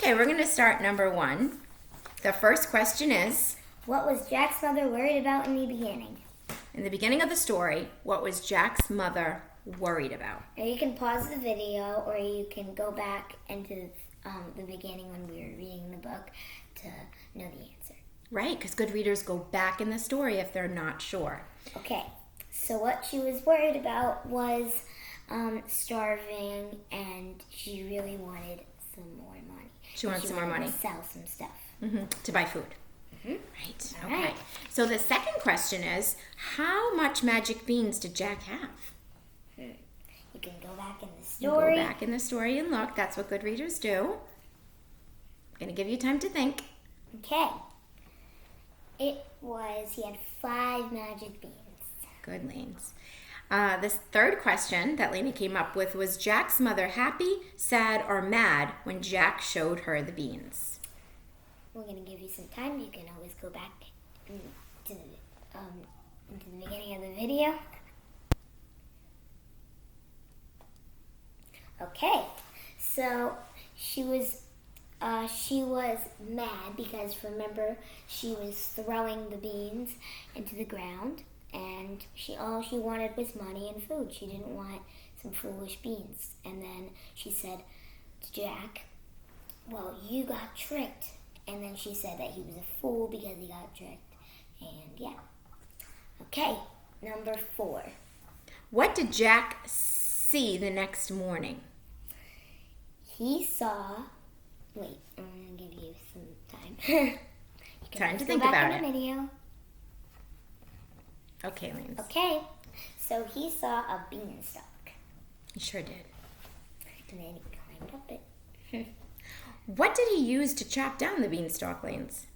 Okay, we're going to start number 1. The first question is, what was Jack's mother worried about in the beginning? in the beginning of the story, what was Jack's mother worried about? Now you can pause the video, or you can go back into the beginning when we were reading the book to know the answer. Right, because good readers go back in the story if they're not sure. Okay, so what she was worried about was starving, and she really wanted some more money. She wanted some more money. To sell some stuff. To buy food. Right, okay. Right. So the second question is, how much magic beans did Jack have? You can go back in the You story. go back in the story and look. That's what good readers do. I'm going to give you time to think. Okay. He had 5 magic beans. Good, Lanes. This third question that Lainey came up with was Jack's mother happy, sad, or mad when Jack showed her the beans? We're going to give you some time. You can always go back into the beginning of the video. Okay, so she was mad because, remember, she was throwing the beans into the ground, and all she wanted was money and food. She didn't want some foolish beans. And then she said to Jack, well, you got tricked. And then she said that he was a fool because he got tricked. And yeah. Okay, number 4. What did Jack see the next morning? He saw... Wait, I'm going to give you some time. Time to go think back about in it. the video. Okay, Lanes. Okay, so he saw a beanstalk. He sure did. And then he climbed up it. What did he use to chop down the beanstalk, Lanes?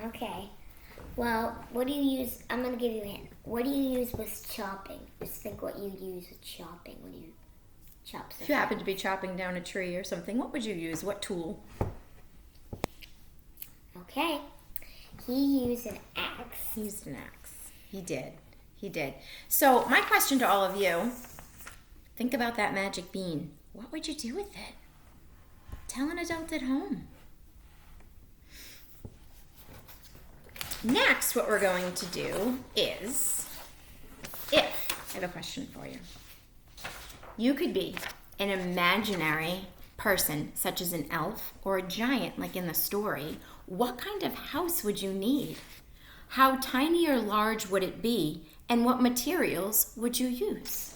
Okay. Well, what do you use? I'm going to give you a hint. What do you use with chopping? Just think what you use with chopping. What do you chop stuff? If you happen to be chopping down a tree or something, what would you use? What tool? Okay. He used an axe. He used an axe. He did. He did. So my question to all of you, think about that magic bean. What would you do with it? Tell an adult at home. Next, what we're going to do is, I have a question for you. You could be an imaginary person, such as an elf or a giant, like in the story. What kind of house would you need? How tiny or large would it be? And what materials would you use?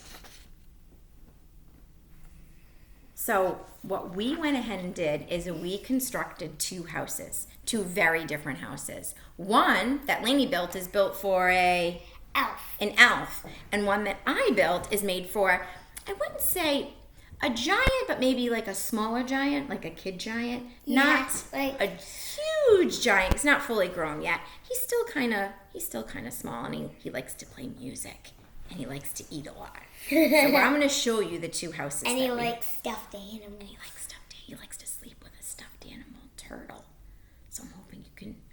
So what we went ahead and did is we constructed 2 houses, 2 very different houses. One that Lainey built is built for an elf. And one that I built is made for, I wouldn't say a giant, but maybe like a smaller giant, like a kid giant. Yeah, Not like a huge giant. He's not fully grown yet. He's still kind of small, and he likes to play music, and he likes to eat a lot. So I'm going to show you the 2 houses. And he likes stuffed animals. He likes to sleep with a stuffed animal turtle. So I'm hoping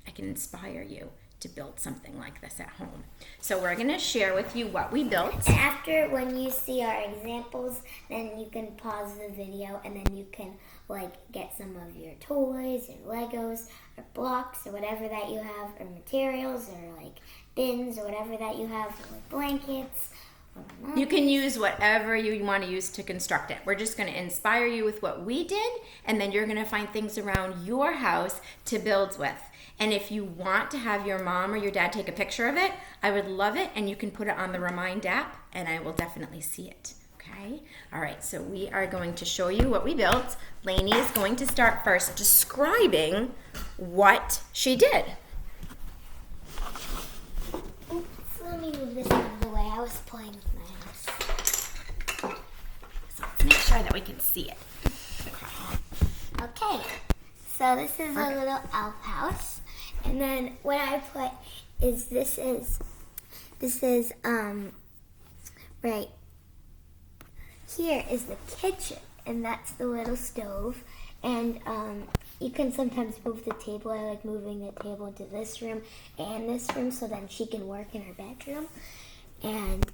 I can inspire you to build something like this at home. So we're going to share with you what we built. And after, when you see our examples, then you can pause the video, and then you can get some of your toys or Legos or blocks or whatever that you have, or materials or bins or whatever that you have, or blankets. You can use whatever you want to use to construct it. We're just going to inspire you with what we did, and then you're going to find things around your house to build with. And if you want to have your mom or your dad take a picture of it, I would love it, and you can put it on the Remind app, and I will definitely see it. Okay? All right, so we are going to show you what we built. Lainey is going to start first describing what she did. Let me move this out of the way. I was playing with my house. So let's make sure that we can see it. Okay, so this is a little elf house, and then what I put is this is right here is the kitchen, and that's the little stove, and you can sometimes move the table. I like moving the table into this room and this room, so then she can work in her bedroom. And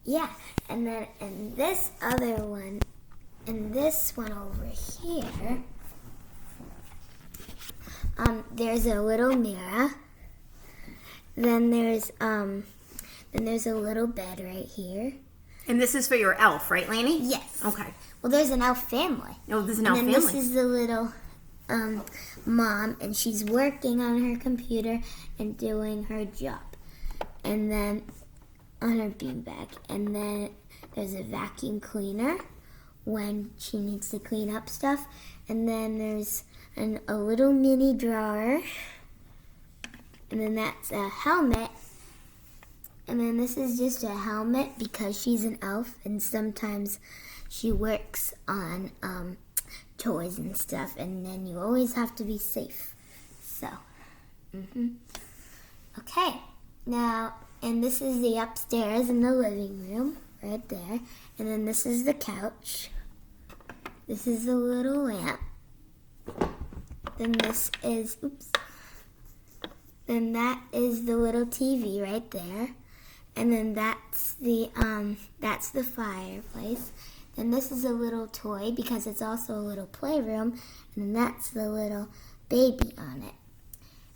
yeah, and then in this other one, and this one over here, there's a little mirror. Then there's a little bed right here. And this is for your elf, right, Laney? Yes. Okay. Well, there's an elf family. Oh, there's an elf And family. then this is the little mom, and she's working on her computer and doing her job. And then on her beanbag. And then there's a vacuum cleaner when she needs to clean up stuff. And then there's a little mini drawer. And then that's a helmet. And then this is just a helmet because she's an elf and sometimes she works on toys and stuff. And then you always have to be safe. So, okay. Now, and this is the upstairs in the living room right there. And then this is the couch. This is the little lamp. Then this is, then that is the little TV right there. And then that's the fireplace. Then this is a little toy because it's also a little playroom. And then that's the little baby on it.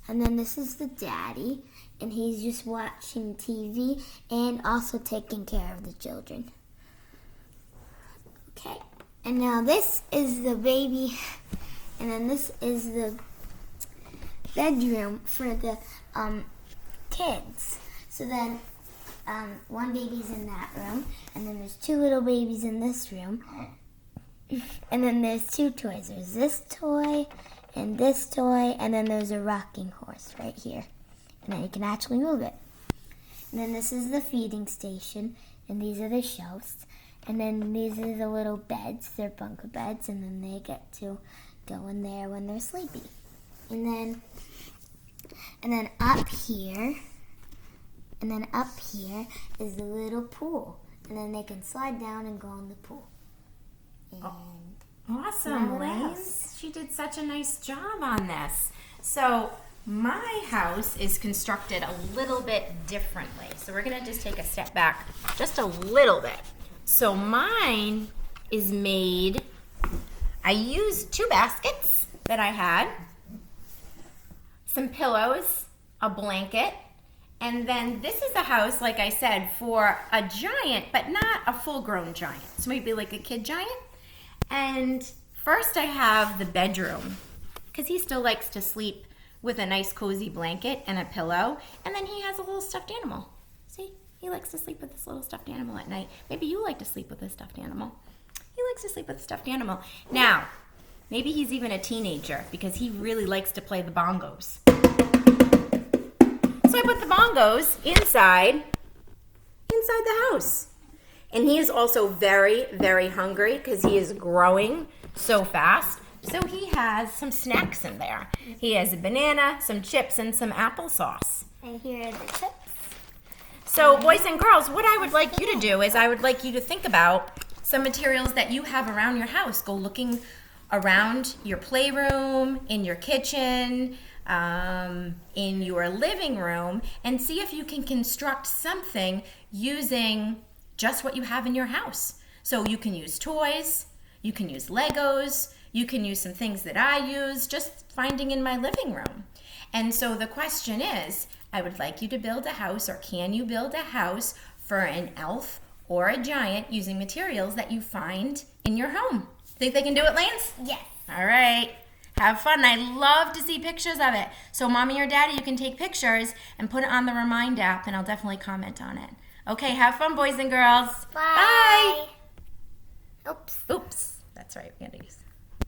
And then this is the daddy, and he's just watching TV and also taking care of the children. Okay, and now this is the baby, and then this is the bedroom for the kids. So then one baby's in that room, and then there's two little babies in this room, and then there's two toys. There's this toy and this toy, and then there's a rocking horse right here. And then you can actually move it. And then this is the feeding station, and these are the shelves. And then these are the little beds. They're bunker beds, and then they get to go in there when they're sleepy. And then up here, is the little pool. And then they can slide down and go in the pool. And Awesome, Lace. She did such a nice job on this. So my house is constructed a little bit differently. So we're going to just take a step back just a little bit. So mine is made, I used 2 baskets that I had, some pillows, a blanket, and then this is a house, like I said, for a giant, but not a full-grown giant. So maybe like a kid giant. And first I have the bedroom, because he still likes to sleep with a nice cozy blanket and a pillow. And then he has a little stuffed animal. See, he likes to sleep with this little stuffed animal at night. Maybe you like to sleep with a stuffed animal. He likes to sleep with a stuffed animal. Now, maybe he's even a teenager because he really likes to play the bongos. So I put the bongos inside the house. And he is also very, very hungry because he is growing so fast. So he has some snacks in there. He has a banana, some chips, and some applesauce. And here are the chips. So boys and girls, what I would like you to do is I would like you to think about some materials that you have around your house. Go looking around your playroom, in your kitchen, in your living room, and see if you can construct something using just what you have in your house. So you can use toys, you can use Legos, you can use some things that I use just finding in my living room. And so the question is, I would like you to build a house, or can you build a house for an elf or a giant using materials that you find in your home? Think they can do it, Lance? Yes. All right. Have fun. I love to see pictures of it. So mommy or daddy, you can take pictures and put it on the Remind app, and I'll definitely comment on it. Okay, have fun, boys and girls. Bye. Bye. Oops. That's right. We gotta use